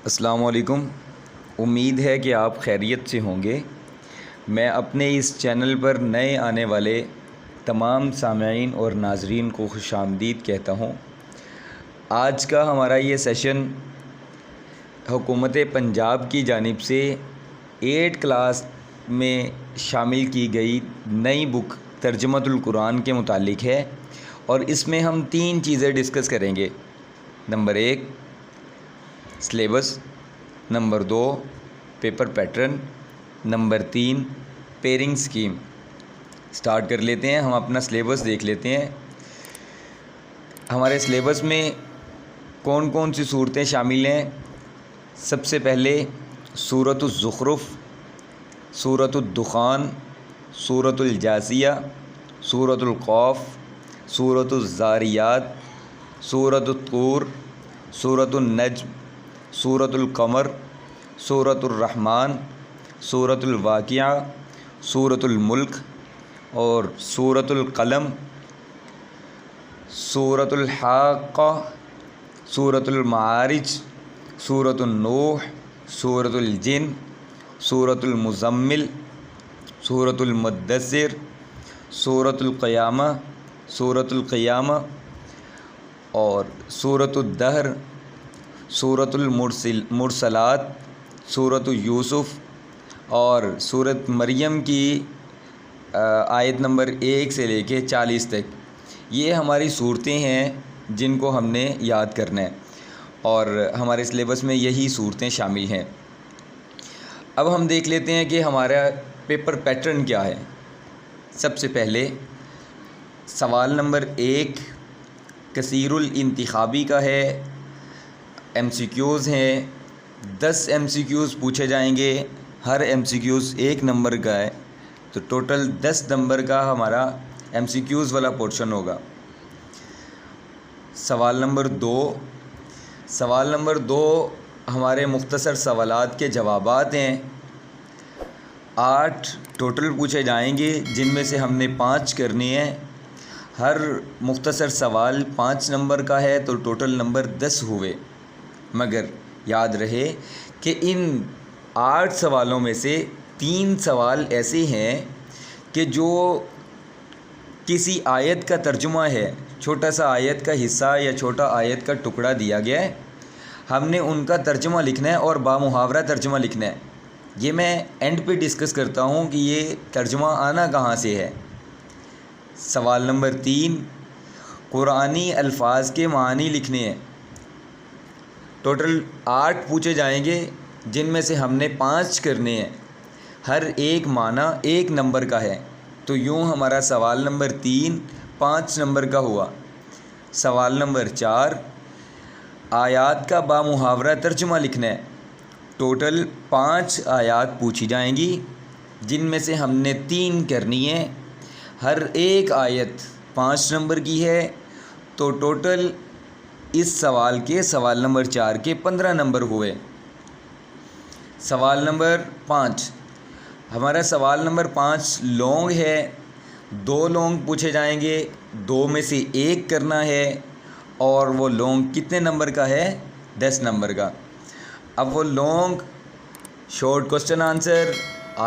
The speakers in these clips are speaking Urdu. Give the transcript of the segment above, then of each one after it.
السلام علیکم۔ امید ہے کہ آپ خیریت سے ہوں گے۔ میں اپنے اس چینل پر نئے آنے والے تمام سامعین اور ناظرین کو خوش آمدید کہتا ہوں۔ آج کا ہمارا یہ سیشن حکومت پنجاب کی جانب سے 8 کلاس میں شامل کی گئی نئی بک ترجمۃ القرآن کے متعلق ہے، اور اس میں ہم 3 چیزیں ڈسکس کریں گے۔ Number 1 syllabus, number 2 paper pattern, number 3 pairing scheme. Start کر لیتے ہیں، ہم اپنا سلیبس دیکھ لیتے ہیں۔ ہمارے سلیبس میں کون کون سی صورتیں شامل ہیں؟ سب سے پہلے سورۃ الزخرف، سورۃ الدخان، سورۃ الجاثیہ، سورۃ القاف، سورۃ الذاریات، سورۃ الطور، سورۃ النجم، سورۃ القمر، سورۃ الرحمن، سورۃ الواقعہ، سورۃ الملک اور سورۃ القلم، سورۃ الحاقہ، سورۃ المعارج، سورۃ النوح، سورۃ الجن، سورۃ المزمل، سورۃ المدثر، سورۃ القیامہ، سورۃ القیامہ اور سورۃ الدہر، سورۃ المرسلات، سورۃ یوسف اور سورۃ مریم کی آیت نمبر 1 سے لے کے 40 تک۔ یہ ہماری صورتیں ہیں جن کو ہم نے یاد کرنا ہے، اور ہمارے سلیبس میں یہی صورتیں شامل ہیں۔ اب ہم دیکھ لیتے ہیں کہ ہمارا پیپر پیٹرن کیا ہے۔ سب سے پہلے سوال نمبر 1 کثیر الانتخابی کا ہے۔ ایم سی کیوز ہیں، 10 ایم سی کیوز پوچھے جائیں گے۔ ہر ایم سی کیوز 1 نمبر کا ہے، تو ٹوٹل 10 نمبر کا ہمارا ایم سی کیوز والا پورشن ہوگا۔ سوال نمبر 2 ہمارے مختصر سوالات کے جوابات ہیں۔ 8 ٹوٹل پوچھے جائیں گے، جن میں سے ہم نے 5 کرنے ہیں۔ ہر مختصر سوال 5 نمبر کا ہے، تو ٹوٹل نمبر 10 ہوئے۔ مگر یاد رہے کہ ان 8 سوالوں میں سے 3 سوال ایسے ہیں کہ جو کسی آیت کا ترجمہ ہے، چھوٹا سا آیت کا حصہ یا چھوٹا آیت کا ٹکڑا دیا گیا ہے، ہم نے ان کا ترجمہ لکھنا ہے اور بامحاورہ ترجمہ لکھنا ہے۔ یہ میں اینڈ پہ ڈسکس کرتا ہوں کہ یہ ترجمہ آنا کہاں سے ہے۔ سوال نمبر 3 قرآنی الفاظ کے معنی لکھنے ہیں۔ ٹوٹل 8 پوچھے جائیں گے، جن میں سے ہم نے 5 کرنے ہیں۔ ہر ایک معنی 1 نمبر کا ہے، تو یوں ہمارا سوال نمبر 3 5 نمبر کا ہوا۔ سوال نمبر 4 آیات کا بامحاورہ ترجمہ لکھنا ہے۔ ٹوٹل 5 آیات پوچھی جائیں گی، جن میں سے ہم نے 3 کرنی ہے۔ ہر ایک آیت 5 نمبر کی ہے، تو ٹوٹل اس سوال نمبر 4 کے 15 نمبر ہوئے۔ سوال نمبر 5 ہمارا سوال نمبر 5 لونگ ہے۔ 2 لونگ پوچھے جائیں گے، 2 میں سے 1 کرنا ہے، اور وہ لونگ کتنے نمبر کا ہے؟ 10 نمبر کا۔ اب وہ لونگ شارٹ کوسچن آنسر،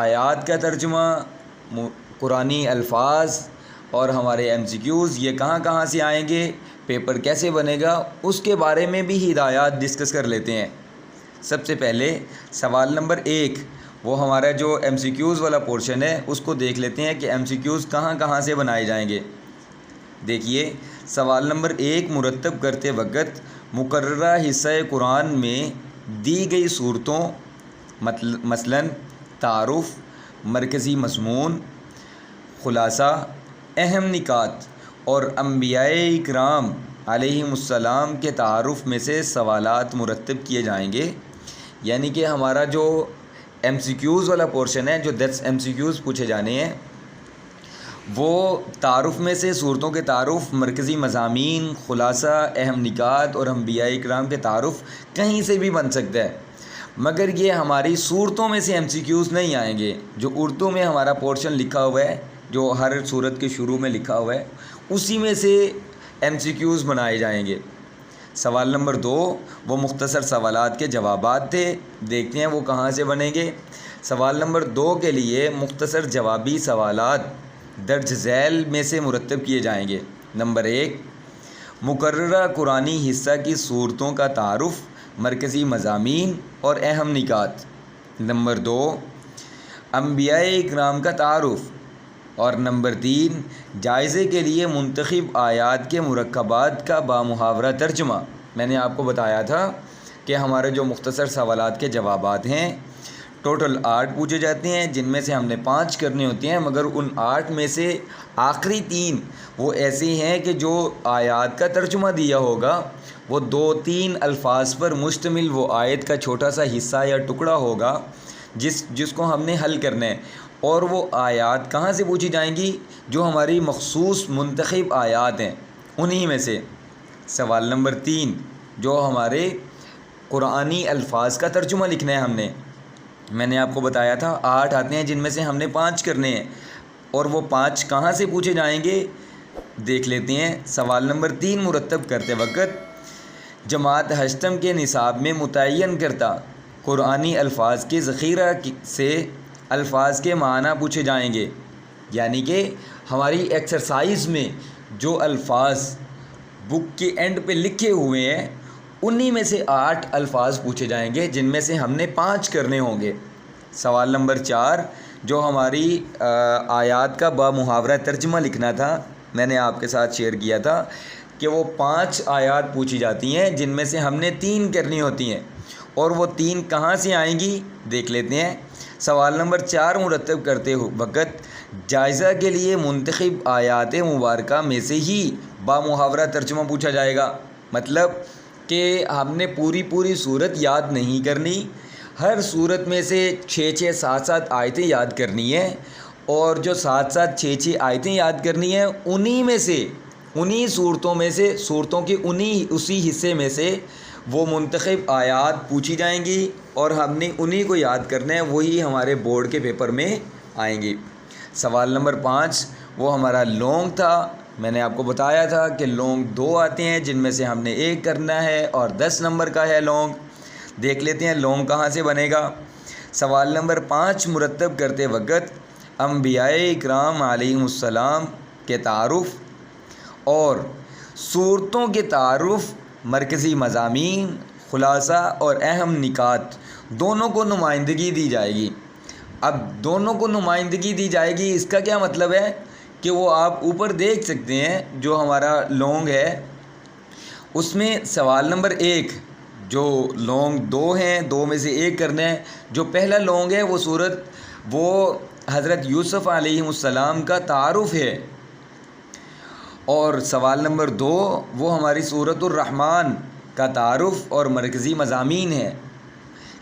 آیات کا ترجمہ، قرآنی الفاظ اور ہمارے ایم سی کیوز یہ کہاں سے آئیں گے، پیپر کیسے بنے گا، اس کے بارے میں بھی ہدایات ڈسکس کر لیتے ہیں۔ سب سے پہلے سوال نمبر 1 وہ ہمارا جو ایم سی کیوز والا پورشن ہے، اس کو دیکھ لیتے ہیں کہ ایم سی کیوز کہاں سے بنائے جائیں گے۔ دیکھیے، سوال نمبر 1 مرتب کرتے وقت مقررہ حصہ قرآن میں دی گئی صورتوں مثلاً تعارف، مرکزی مضمون، خلاصہ، اہم نکات اور انبیاء اکرام علیہم السلام کے تعارف میں سے سوالات مرتب کیے جائیں گے۔ یعنی کہ ہمارا جو ایم سی کیوز والا پورشن ہے، جو 10 ایم سی کیوز پوچھے جانے ہیں، وہ تعارف میں سے صورتوں کے تعارف، مرکزی مضامین، خلاصہ، اہم نکات اور انبیاء اکرام کے تعارف کہیں سے بھی بن سکتا ہے، مگر یہ ہماری صورتوں میں سے ایم سی کیوز نہیں آئیں گے۔ جو اردو میں ہمارا پورشن لکھا ہوا ہے، جو ہر صورت کے شروع میں لکھا ہوا ہے، اسی میں سے ایم سی کیوز بنائے جائیں گے۔ سوال نمبر 2 وہ مختصر سوالات کے جوابات تھے، دیکھتے ہیں وہ کہاں سے بنیں گے۔ سوال نمبر 2 کے لیے مختصر جوابی سوالات درج ذیل میں سے مرتب کیے جائیں گے۔ نمبر 1 مقررہ قرآنی حصہ کی صورتوں کا تعارف، مرکزی مضامین اور اہم نکات۔ نمبر 2 انبیاء اکرام کا تعارف۔ اور نمبر 3 جائزے کے لیے منتخب آیات کے مرکبات کا بامحاورہ ترجمہ۔ میں نے آپ کو بتایا تھا کہ ہمارے جو مختصر سوالات کے جوابات ہیں ٹوٹل 8 پوچھے جاتے ہیں، جن میں سے ہم نے 5 کرنے ہوتے ہیں، مگر ان 8 میں سے آخری 3 وہ ایسے ہیں کہ جو آیات کا ترجمہ دیا ہوگا وہ 2-3 الفاظ پر مشتمل وہ آیت کا چھوٹا سا حصہ یا ٹکڑا ہوگا جس کو ہم نے حل کرنا ہے، اور وہ آیات کہاں سے پوچھی جائیں گی؟ جو ہماری مخصوص منتخب آیات ہیں انہی میں سے۔ سوال نمبر 3 جو ہمارے قرآنی الفاظ کا ترجمہ لکھنا ہے ہم نے، میں نے آپ کو بتایا تھا 8 آتے ہیں جن میں سے ہم نے 5 کرنے ہیں، اور وہ 5 کہاں سے پوچھے جائیں گے دیکھ لیتے ہیں۔ سوال نمبر 3 مرتب کرتے وقت جماعت ہشتم کے نصاب میں متعین کرتا قرآنی الفاظ کے ذخیرہ سے الفاظ کے معنی پوچھے جائیں گے، یعنی کہ ہماری ایکسرسائز میں جو الفاظ بک کے اینڈ پہ لکھے ہوئے ہیں انہی میں سے 8 الفاظ پوچھے جائیں گے، جن میں سے ہم نے 5 کرنے ہوں گے۔ سوال نمبر 4 جو ہماری آیات کا بامحاورہ ترجمہ لکھنا تھا، میں نے آپ کے ساتھ شیئر کیا تھا کہ وہ 5 آیات پوچھی جاتی ہیں جن میں سے ہم نے 3 کرنی ہوتی ہیں، اور وہ 3 کہاں سے آئیں گی دیکھ لیتے ہیں۔ سوال نمبر 4 مرتب کرتے وقت جائزہ کے لیے منتخب آیات مبارکہ میں سے ہی بامحاورہ ترجمہ پوچھا جائے گا، مطلب کہ ہم نے پوری صورت یاد نہیں کرنی، ہر صورت میں سے 6 7 آیتیں یاد کرنی ہیں، اور جو 7 6 آیتیں یاد کرنی ہیں انہی میں سے انہی صورتوں میں سے صورتوں کے اسی حصے میں سے وہ منتخب آیات پوچھی جائیں گی، اور ہم نے انہی کو یاد کرنا ہے، وہی ہمارے بورڈ کے پیپر میں آئیں گی۔ سوال نمبر 5 وہ ہمارا لونگ تھا، میں نے آپ کو بتایا تھا کہ لونگ 2 آتے ہیں جن میں سے ہم نے 1 کرنا ہے، اور 10 نمبر کا ہے لونگ۔ دیکھ لیتے ہیں لونگ کہاں سے بنے گا۔ سوال نمبر 5 مرتب کرتے وقت انبیاء اکرام علیہم السلام کے تعارف اور صورتوں کے تعارف، مرکزی مضامین، خلاصہ اور اہم نکات دونوں کو نمائندگی دی جائے گی۔ اب دونوں کو نمائندگی دی جائے گی، اس کا کیا مطلب ہے کہ وہ آپ اوپر دیکھ سکتے ہیں جو ہمارا لونگ ہے اس میں سوال نمبر 1 جو لونگ 2 ہیں، 2 میں سے 1 کرنا ہے، جو پہلا لونگ ہے وہ حضرت یوسف علیہ السلام کا تعارف ہے، اور سوال نمبر 2 وہ ہماری سورۃ الرحمن کا تعارف اور مرکزی مضامین ہے،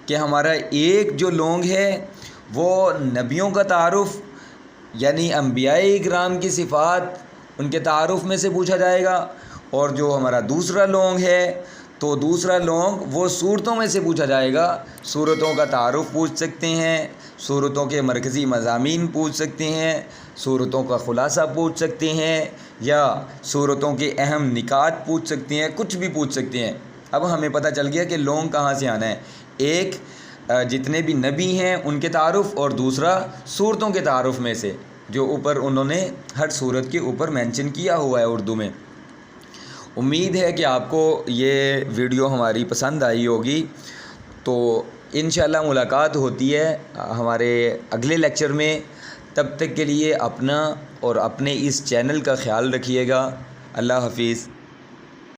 کہ ہمارا 1 جو لونگ ہے وہ نبیوں کا تعارف یعنی انبیاء اکرام کی صفات ان کے تعارف میں سے پوچھا جائے گا، اور جو ہمارا دوسرا لونگ ہے تو دوسرا لونگ وہ صورتوں میں سے پوچھا جائے گا۔ صورتوں کا تعارف پوچھ سکتے ہیں، صورتوں کے مرکزی مضامین پوچھ سکتے ہیں، صورتوں کا خلاصہ پوچھ سکتے ہیں، یا صورتوں کے اہم نکات پوچھ سکتے ہیں، کچھ بھی پوچھ سکتے ہیں۔ اب ہمیں پتہ چل گیا کہ لونگ کہاں سے آنا ہے، ایک جتنے بھی نبی ہیں ان کے تعارف، اور دوسرا صورتوں کے تعارف میں سے جو اوپر انہوں نے ہر صورت کے اوپر مینشن کیا ہوا ہے اردو میں۔ امید ہے کہ آپ کو یہ ویڈیو ہماری پسند آئی ہوگی، تو انشاءاللہ ملاقات ہوتی ہے ہمارے اگلے لیکچر میں۔ تب تک کے لیے اپنا اور اپنے اس چینل کا خیال رکھیے گا۔ اللہ حافظ۔